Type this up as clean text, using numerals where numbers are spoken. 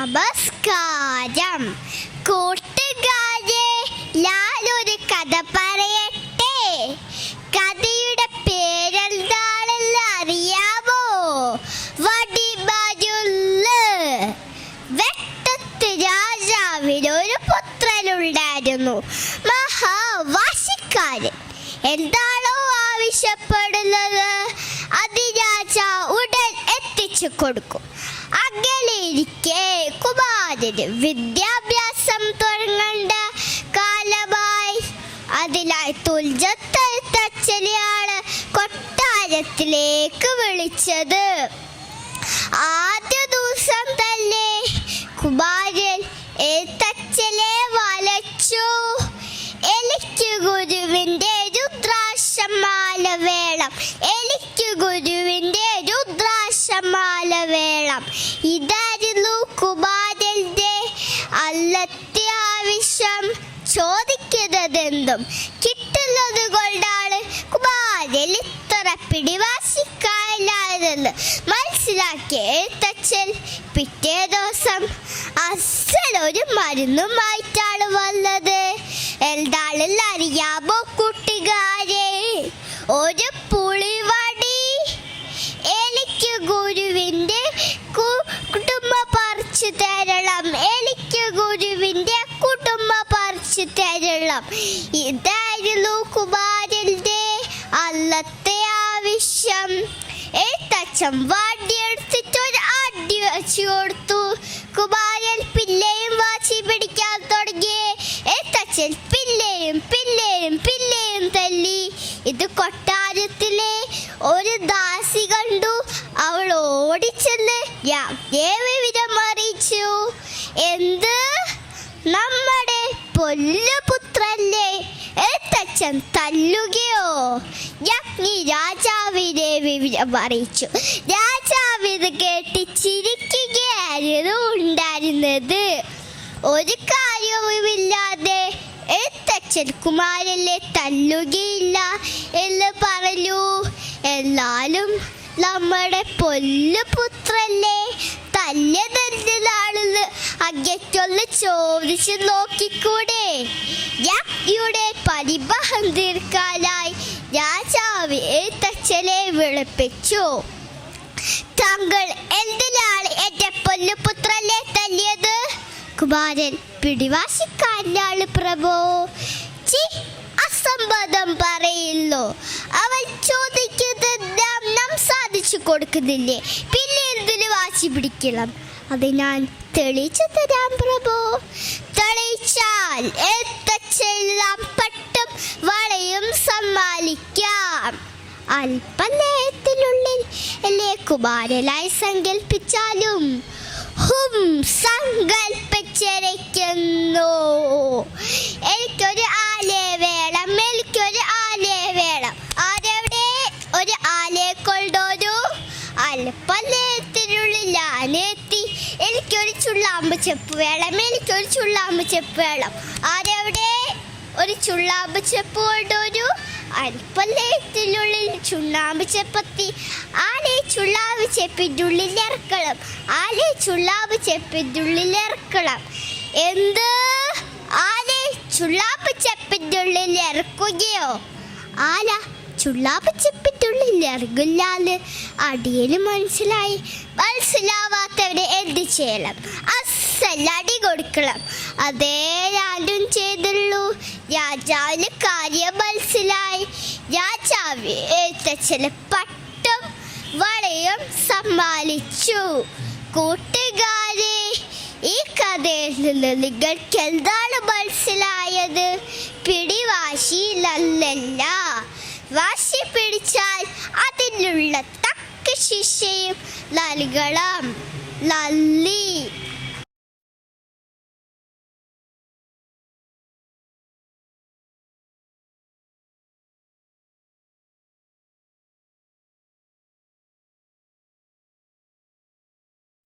നമസ്കാരം കൂട്ടുകാരെ, ഞാനൊരു കഥ പറയട്ടെ. കഥയുടെ പേരെന്താണെന്ന് അറിയാമോ? വടിമരുന്ന്. വെട്ടത്ത് രാജാവിന് ഒരു പുത്രനുണ്ടായിരുന്നു, മഹാവാശിക്കാരൻ. എന്താണോ ആവശ്യപ്പെടുന്നത് അത് രാജാവ് ഉടൻ എത്തിച്ചു കൊടുക്കും. അങ്ങനെയിരിക്കെ കുമാരന് വിദ്യാഭ്യാസം തുടങ്ങേണ്ട കാലമായി. അതിനായി തുഞ്ചത്തെഴുത്തച്ഛനെയാണ് കൊട്ടാരത്തിലേക്ക് വിളിച്ചത്. ആദ്യ ദിവസം തന്നെ കുമാരൻ എഴുത്തച്ഛനെ വലച്ചു. എനിക്ക് ഗുരുവിൻ്റെ രുദ്രാക്ഷമാല വേണം, എനിക്ക് ഗുരുവിൻ്റെ രുദ്രാക്ഷമാല വേണം. ഇതായിരുന്നു കുമാരൻ്റെ അന്നത്തെ ആവശ്യം. ചോദിക്കുന്നതെന്തും കിട്ടുന്നത് കൊണ്ടാണ് കുമാരൻ ഇത്ര പിടിവാശിക്കാരനായതെന്ന് മനസ്സിലാക്കിയ എഴുത്തച്ഛൻ പിറ്റേ ദിവസം അസലൊരു മരുന്നുമായിട്ടാണ് വന്നത്. എന്താണെന്ന് അറിയാമോ കൂട്ടുകാരെ? ഒരു പുളിവടി. എനിക്ക് ഗുരുവിൻ്റെ കുടുംബ പറിച്ചു തരണം, എനിക്ക് ഗുരുവിൻ്റെ കുടുംബ പറിച്ചു തരണം. ഇതായിരുന്നു കുമാരൻ്റെ അന്നത്തെ ആവശ്യം. എഴുത്തച്ഛൻ വടിയെടുത്തിട്ടൊരു അടി വെച്ചു കൊടുത്തു. കുമാരൻ പിന്നെയും വാശി പിടിക്കാൻ തുടങ്ങി. എഴുത്തച്ഛൻ പിന്നെയും തല്ലി. ഇത് കൊട്ടാരത്തിലെ ഒരു ദാസി കണ്ടു. അവൾ ഓടിച്ചെന്ന് വിവരം അറിയിച്ചു. എന്ത്, നമ്മുടെ പൊല്ലുപുത്രനെ എഴുത്തച്ഛൻ തല്ലുകയോ? യജ്ഞി രാജാവിനെ വിവരം അറിയിച്ചു. രാജാവിത് കേട്ട് ചിരിക്കുകയായിരുന്നു ഉണ്ടായിരുന്നത്. ഒരു കാര്യവുമില്ലാതെ എഴുത്തച്ഛൻ കുമാരനെ തല്ലുകയില്ല എന്ന് പറഞ്ഞു. എന്നാലും നമ്മുടെ പൊല്ലുപുത്രനെ തല്ലിയതെന്താണെന്ന് അങ്ങേറ്റൊന്ന് ചോദിച്ചു നോക്കിക്കൂടെ? യജ്ഞിയുടെ പരിഭവം തീർക്കാനായി രാജാവ് എഴുത്തച്ഛനെ വിളിപ്പിച്ചു. താങ്കൾ എന്തിനാണ് എൻ്റെ പൊല്ലുപുത്രനെ തല്ലിയത്? കുമാരൻ പിടിവാശിക്കാരനാണ് പ്രഭു. അസംബന്ധം പറയില്ലോ. അവൻ ചോദിക്കുന്നത് നാം സാധിച്ചു കൊടുക്കുന്നില്ലേ, പിന്നെ എന്തിനു വാശി പിടിക്കണം? അത് ഞാൻ തെളിയിച്ചു തരാം പ്രഭു. തെളിയിച്ചാൽ എഴുത്തച്ഛനെല്ലാം പട്ടും വളയും സമ്മാനിക്കാം. അല്പനേരത്തിനുള്ളിൽ എന്നെ കുമാരനായി സങ്കൽപ്പിച്ചാലും സങ്കൽപ്പിച്ചിരിക്കുന്നു. എനിക്കൊരു ആലയെ വേണം, എനിക്കൊരു ആലയെ വേണം. ആരെവിടെ? ഒരു ആലയെ കൊണ്ടൊരു അല്പനേരത്തിനുള്ളിൽ ഞാനെത്തി. എനിക്കൊരു ചുള്ളാമ്പ് ചെപ്പ് വേണം, എനിക്കൊരു ചുള്ളാമ്പ് ചെപ്പ് വേണം. ആരെവിടെ? ഒരു ചുള്ളാമ്പ് ചെപ്പ് കൊണ്ടൊരു അല്പനേരത്തിനുള്ളിൽ ചുണ്ണാമ്പ് ചെപ്പെത്തി. ആലെ ചുള്ളാമ്പ് ചെപ്പിൻ്റെ ഉള്ളിൽ ഇറക്കണം, ആലെ ചുള്ളാമ്പ് ചെപ്പിൻ്റെ ഉള്ളിൽ ഇറക്കണം. എന്ത്, ആലെ ചുള്ളാമ്പ് ചെപ്പിൻ്റെ ഉള്ളിൽ ഇറക്കുകയോ? ആല ചുള്ളാമ്പ് ചെപ്പിൻ്റെ ഉള്ളിൽ ഇറങ്ങില്ലാന്ന് അടിയന് മനസ്സിലായി. മനസ്സിലാവാത്തവരെ എന്ത് ചെയ്യണം? അടി കൊടുക്കണം. അതേ ഞാനും ചെയ്തുള്ളൂ. രാജാവിന് കാര്യം മനസ്സിലായി. രാജാവ് എഴുത്തച്ഛന് പട്ടും വളയും സമ്മാനിച്ചു. കൂട്ടുകാരെ, ഈ കഥയിൽ നിന്ന് നിങ്ങൾക്ക് എന്താണ് മനസ്സിലായത്? പിടിവാശിയിലല്ല, വാശി പിടിച്ചാൽ അതിനുള്ള തക്ക ശിക്ഷയും നൽകണം. നന്ദി.